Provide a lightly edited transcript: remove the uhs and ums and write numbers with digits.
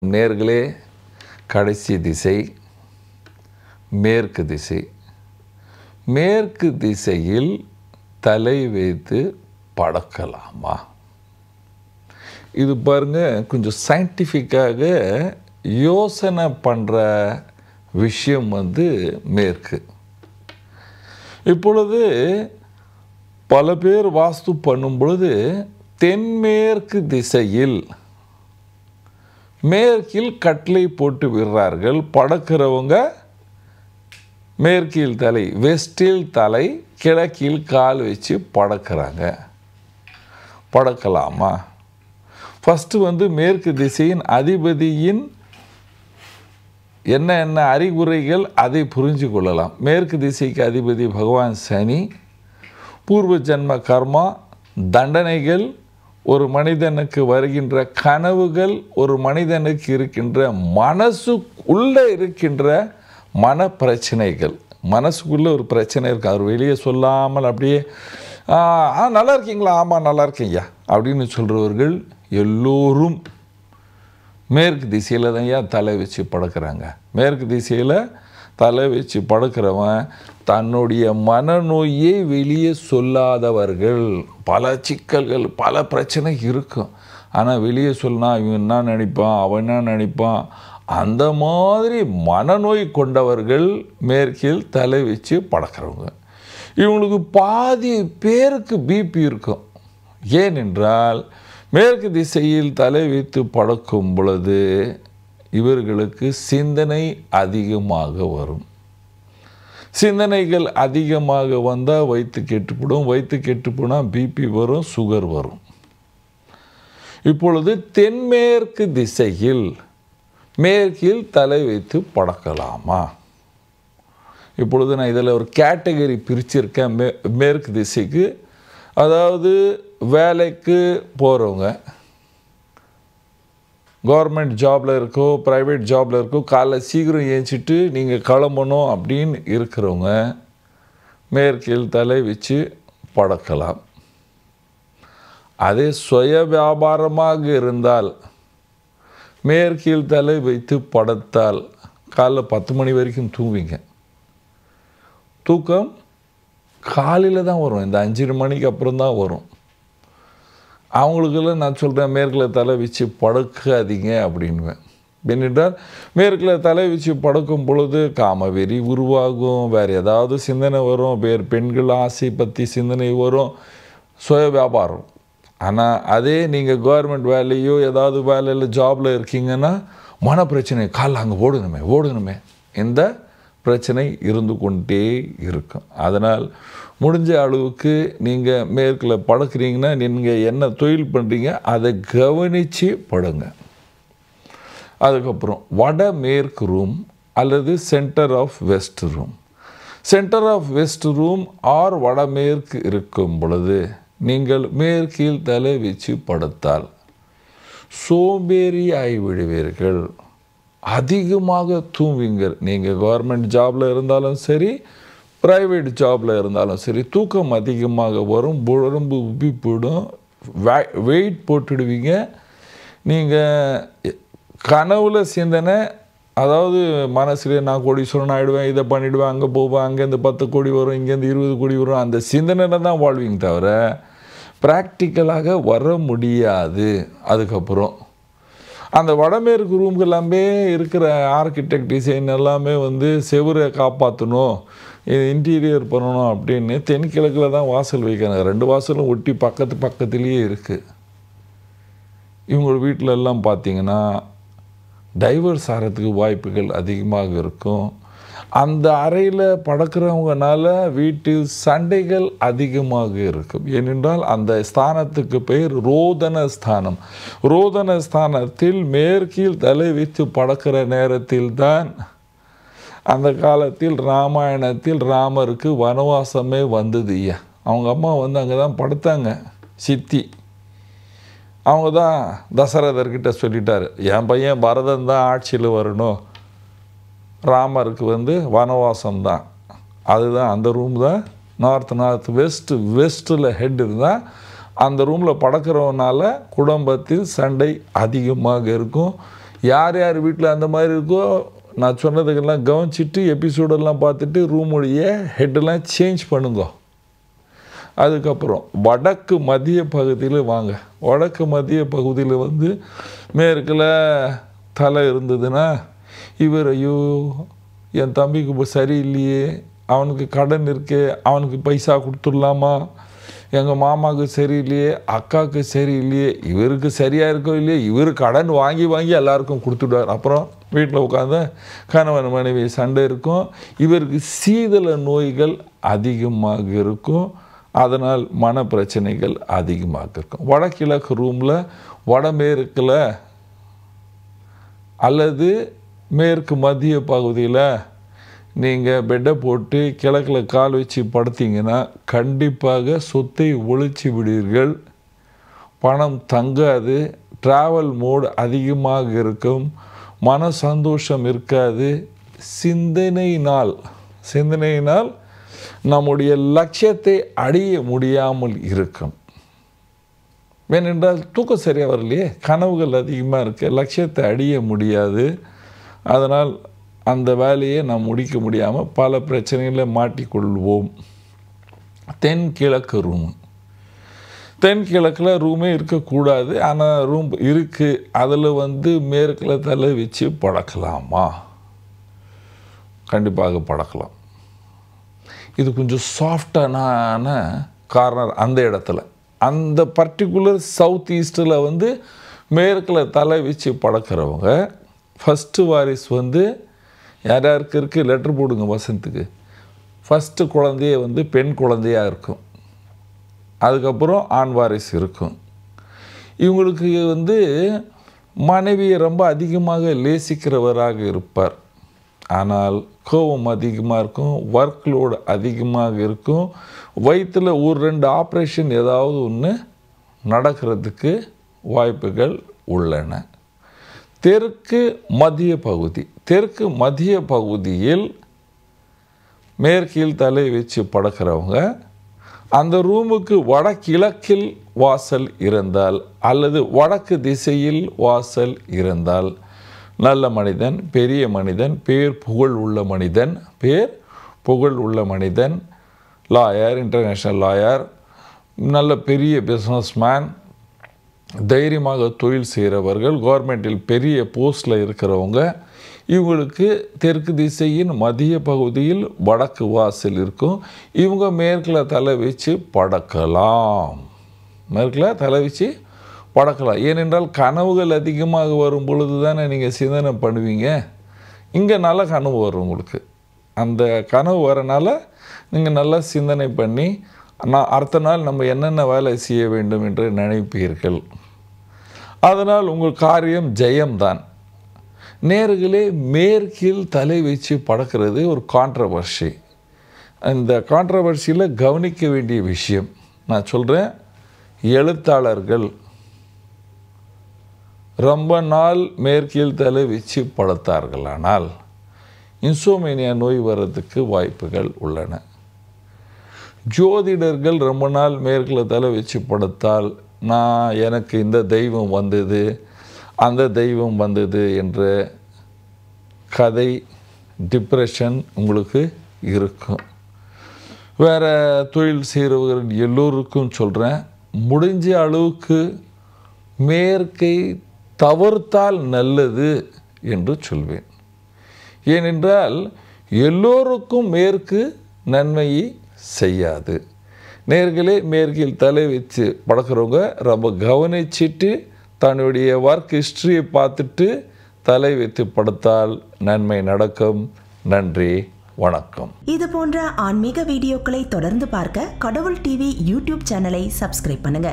நேர்களே, கடைசி திசை மேற்கு திசை. மேற்கு திசையில் தலை வைத்து படுக்கலாமா? இது பாருங்க, கொஞ்சம் சயின்டிஃபிக்காக யோசனை பண்ணுற விஷயம் மேற்கு. இப்பொழுது பல பேர் வாஸ்து பண்ணும் பொழுது தென்மேற்கு திசையில் மேற்கில் கட்டளை போட்டு விடுறார்கள். படுக்கிறவங்க மேற்கில் தலை, வெஸ்டில் தலை, கிழக்கில் கால் வச்சு படுக்கிறாங்க. படுக்கலாமா? ஃபஸ்ட்டு மேற்கு திசையின் அதிபதியின் என்ன அறிகுறிகள் அதை புரிஞ்சு கொள்ளலாம். மேற்கு திசைக்கு அதிபதி பகவான் சனி. பூர்வ ஜன்ம கர்மா, தண்டனைகள், ஒரு மனிதனுக்கு வருகின்ற கனவுகள், ஒரு மனிதனுக்கு இருக்கின்ற மனசுக்குள்ளே இருக்கின்ற மன பிரச்சனைகள். மனசுக்குள்ளே ஒரு பிரச்சனை இருக்குது, அவர் வெளியே சொல்லாமல் அப்படியே நல்லா இருக்கீங்களா? ஆமாம் நல்லா இருக்கீங்க அப்படின்னு சொல்கிறவர்கள் எல்லோரும் மேற்கு திசையில் தான் தலை வச்சு படுக்கிறாங்க. மேற்கு திசையில் தலை வச்சு படுக்கிறவன் தன்னுடைய மனநோயை வெளியே சொல்லாதவர்கள். பல சிக்கல்கள், பல பிரச்சனை இருக்கும். ஆனால் வெளியே சொன்னா இவன் என்ன நினைப்பான், அவன் என்ன நினைப்பான், அந்த மாதிரி மனநோய் கொண்டவர்கள் மேற்கில் தலை வச்சு படுக்கிறவங்க. இவங்களுக்கு பாதி பேருக்கு பிபி இருக்கும். ஏனென்றால் மேற்கு திசையில் தலை வைத்து படுக்கும் பொழுது இவர்களுக்கு சிந்தனை அதிகமாக வரும். சிந்தனைகள் அதிகமாக வந்தால் வயிற்று கெட்டுப்படும். வயிற்று கெட்டு போனால் பிபி வரும், சுகர் வரும். இப்பொழுது தென்மேற்கு திசையில் மேற்கில் தலை வைத்து படுக்கலாமா? இப்பொழுது நான் இதில் ஒரு கேட்டகரி பிரிச்சிருக்கேன். மேற்கு திசைக்கு, அதாவது வேலைக்கு போகிறவங்க, கவர்மெண்ட் ஜாபில் இருக்கோ ப்ரைவேட் ஜாபில் இருக்கோ, காலைல சீக்கிரம் ஏஞ்சிட்டு நீங்கள் கிளம்பணும் அப்படின்னு இருக்கிறவங்க மேற்கில் தலை வச்சு படுக்கலாம். அதே சுய வியாபாரமாக இருந்தால் மேற்கில் தலை வைத்து படுத்தால் காலைல 10 மணி வரைக்கும் தூங்குவீங்க. தூக்கம் காலையில் தான் வரும், இந்த 5 மணிக்கு அப்புறம் தான் வரும். அவங்களுக்கெல்லாம் நான் சொல்கிறேன், மேற்கில் தலை வச்சு படுக்காதீங்க அப்படின்வேன். ஏனென்றால் மேற்கில் தலை வச்சு படுக்கும் பொழுது காமவெறி உருவாகும், வேறு ஏதாவது சிந்தனை வரும், வேறு பெண்கள் ஆசை பற்றி சிந்தனை வரும், சுய வியாபாரம். ஆனால் அதே நீங்கள் கவர்மெண்ட் வேலையோ ஏதாவது வேலையில் ஜாபில் இருக்கீங்கன்னா மன பிரச்சனை, காலைல அங்கே ஓடணுமே இந்த பிரச்சனை இருந்து கொண்டே இருக்கும். அதனால் முடிஞ்ச அளவுக்கு நீங்கள் மேற்கில் படுக்கிறீங்கன்னா நீங்கள் என்ன தொழில் பண்ணுறீங்க அதை கவனித்து படுங்க. அதுக்கப்புறம் வடமேற்கு ரூம் அல்லது centre of west room. Centre of west room or வடமேற்கு இருக்கும் பொழுது நீங்கள் மேற்கில் தலை வச்சு படுத்தால் சோம்பேறி ஆகிவிடுவீர்கள். அதிகமாக தூங்குவீங்க. நீங்கள் கவர்மெண்ட் ஜாபில் இருந்தாலும் சரி, ப்ரைவேட் ஜாபில் இருந்தாலும் சரி, தூக்கம் அதிகமாக வரும், உடம்பு உப்பி போயிடும், வெயிட் போட்டுடுவீங்க. நீங்கள் கனவுல சிந்தனை, அதாவது மனசுலேயே நான் கோடீஸ்வரன் ஆகிடுவேன், இதை பண்ணிவிடுவேன், அங்கே போவேன், அங்கேருந்து 10 கோடி வரும், இங்கேருந்து 20 கோடி வரும், அந்த சிந்தனையில் தான் வாழ்வீங்க தவிர ப்ராக்டிக்கலாக வர முடியாது. அதுக்கப்புறம் அந்த வடமேற்கு ரூம்க்கு எல்லாமே இருக்கிற ஆர்கிடெக்ட் டிசைன் எல்லாமே செவரை காப்பாற்றணும், இன்டீரியர் பண்ணணும் அப்படின்னு தென்கிழக்கில் தான் வாசல் வைக்கிறாங்க. 2 வாசலும் ஒட்டி பக்கத்துலேயே இருக்குது. இவங்க வீட்டில் எல்லாம் பார்த்தீங்கன்னா டைவர்ஸ் ஆகிறதுக்கு வாய்ப்புகள் அதிகமாக இருக்கும். அந்த அறையில் படுக்கிறவங்கனால வீட்டில் சண்டைகள் அதிகமாக இருக்கும். ஏனென்றால் அந்த ஸ்தானத்துக்கு பெயர் ரோதன ஸ்தானம். ரோதன ஸ்தானத்தில் மேற்கில் தலை வைத்து படுக்கிற நேரத்தில் தான் அந்த காலத்தில் ராமாயணத்தில் ராமருக்கு வனவாசமே வந்தது. அவங்க அம்மா அங்கே தான் படுத்தாங்க, சித்தி. அவங்க தான் தசரதர்கிட்ட சொல்லிட்டார், என் பையன் பரதன் தான் ஆட்சியில் வரணும், ராமருக்கு வனவாசம் தான். அதுதான் அந்த ரூம் தான் நார்த் வெஸ்ட்டில் ஹெட் இருந்தால் அந்த ரூமில் படுக்கிறவனால குடும்பத்தில் சண்டை அதிகமாக இருக்கும். யார் யார் வீட்டில் அந்த மாதிரி இருக்கோ நான் சொன்னதுக்கெல்லாம் கவனிச்சிட்டு எபிசோடெல்லாம் பார்த்துட்டு ரூமுடைய ஹெட்டெல்லாம் சேஞ்ச் பண்ணுங்க. அதுக்கப்புறம் வடக்கு மத்திய பகுதியில் வாங்க. வடக்கு மத்திய பகுதியில் வந்து மேற்கில் தலை இருந்ததுன்னா இவர் ஐயோ என் தம்பிக்கு இப்போ சரியில்லையே, அவனுக்கு கடன் இருக்கே, அவனுக்கு பைசா கொடுத்துடலாமா, எங்கள் மாமாவுக்கு சரியில்லையே, அக்காவுக்கு சரியில்லையே, இவருக்கு சரியாக இருக்கோ இல்லையே, இவர் கடன் வாங்கி வாங்கி எல்லாருக்கும் கொடுத்துடுவார். அப்புறம் வீட்டில் உட்காந்து கணவன் மனைவி சண்டை இருக்கும். இவருக்கு சீதள நோய்கள் அதிகமாக இருக்கும். அதனால் மன பிரச்சனைகள் அதிகமாக இருக்கும். வடகிழக்கு ரூமில் வடமேற்கில் அல்லது மேற்கு மத்திய பகுதியில் நீங்கள் பெட்டை போட்டு கிழக்கில் கால் வச்சு படுத்திங்கன்னா கண்டிப்பாக சொத்தை ஒழிச்சு விடுவீர்கள். பணம் தங்காது, ட்ராவல் மோடு அதிகமாக இருக்கும், மன சந்தோஷம் இருக்காது. சிந்தனையினால் நம்முடைய லட்சியத்தை அடைய முடியாமல் இருக்கும். ஏனென்றால் தூக்கம் சரியாக வரலையே, கனவுகள் அதிகமாக இருக்குது, லட்சியத்தை அடைய முடியாது. அதனால் அந்த வேலையை நாம் முடிக்க முடியாமல் பல பிரச்சனைகளை மாட்டிக்கொள்வோம். தென்கிழக்கு ரூம். தென்கிழக்கில் ரூமே இருக்கக்கூடாது, ஆனால் ரூம் இருக்குது. அதில் வந்து மேற்கில் தலை வச்சு படுக்கலாமா? கண்டிப்பாக படுக்கலாம். இது கொஞ்சம் சாஃப்டான கார்னர் அந்த இடத்துல, அந்த பர்டிகுலர் சவுத் ஈஸ்டில் வந்து மேற்கில் தலை வச்சு படுக்கிறவங்க ஃபஸ்ட்டு வாரிஸ் வந்து யார் யாருக்கு இருக்குது லெட்டர் போடுங்க வசந்துக்கு. ஃபஸ்ட்டு குழந்தையே வந்து பெண் குழந்தையாக இருக்கும், அதுக்கப்புறம் ஆண் வாரிசு இருக்கும். இவங்களுக்கு வந்து மனைவியை ரொம்ப அதிகமாக லேசிக்கிறவராக இருப்பார். ஆனால் கோபம் அதிகமாக இருக்கும், ஒர்க் லோடு அதிகமாக இருக்கும். வயிற்றில் ஒரு 2 ஆப்ரேஷன் ஏதாவது ஒன்று நடக்கிறதுக்கு வாய்ப்புகள் உள்ளன. தெற்கு மத்திய பகுதி. தெற்கு மத்திய பகுதியில் மேற்கில் தலை வச்சு படுக்கிறவங்க அந்த ரூமுக்கு வடகிழக்கில் வாசல் இருந்தால் அல்லது வடக்கு திசையில் வாசல் இருந்தால் நல்ல மனிதன், பெரிய மனிதன், பேர் புகழ் உள்ள மனிதன், லாயர், இன்டர்நேஷ்னல் லாயர், நல்ல பெரிய பிஸ்னஸ்மேன், தைரியமாக தொழில் செய்கிறவர்கள், கவர்மெண்டில் பெரிய போஸ்டில் இருக்கிறவங்க, இவங்களுக்கு தெற்கு திசையின் மத்திய பகுதியில் வடக்கு வாசல் இருக்கும். இவங்க மேற்கில் தலை வச்சு படுக்கலாம். ஏனென்றால் கனவுகள் அதிகமாக வரும் பொழுது தானே நீங்கள் சிந்தனை பண்ணுவீங்க. இங்கே நல்ல கனவு வரும் உங்களுக்கு. அந்த கனவு வரனால நீங்கள் நல்லா சிந்தனை பண்ணி அடுத்த நாள் நம்ம என்னென்ன வேலை செய்ய வேண்டும் என்று நினைப்பீர்கள். அதனால் உங்கள் காரியம் ஜெயம்தான். நேர்களே, மேற்கில் தலை வச்சு படுக்கிறது ஒரு கான்ட்ரவர்சி. இந்த கான்ட்ரவர்சியில் கவனிக்க வேண்டிய விஷயம் நான் சொல்கிறேன். எழுத்தாளர்கள் ரொம்ப நாள் மேற்கில் தலை வச்சு படுத்தார்களானால் இன்சோமேனியா நோய் வர்றதுக்கு வாய்ப்புகள் உள்ளன. ஜோதிடர்கள் ரொம்ப நாள் மேற்கில் தலை வச்சு படுத்தால் எனக்கு இந்த தெய்வம் வந்தது, அந்த தெய்வம் வந்தது என்ற கதை, டிப்ரெஷன் உங்களுக்கு இருக்கும். வேறு தொழில் செய்கிறவர்கள் எல்லோருக்கும் சொல்கிறேன், முடிஞ்ச அளவுக்கு மேற்கை தவிர்த்தால் நல்லது என்று சொல்வேன். ஏனென்றால் எல்லோருக்கும் மேற்கு நன்மையை செய்யாது. நேர்களே, மேற்கில் தலை வச்சு படுக்கிறவங்க ரொம்ப கவனிச்சிட்டு தன்னுடைய ஒர்க் ஹிஸ்டரியை பார்த்துட்டு தலை வைத்து படுத்தால் நன்மை நடக்கும். நன்றி, வணக்கம். இது போன்ற ஆன்மீக வீடியோக்களை தொடர்ந்து பார்க்க கடவுள் டிவி யூடியூப் சேனலை சப்ஸ்கிரைப் பண்ணுங்க.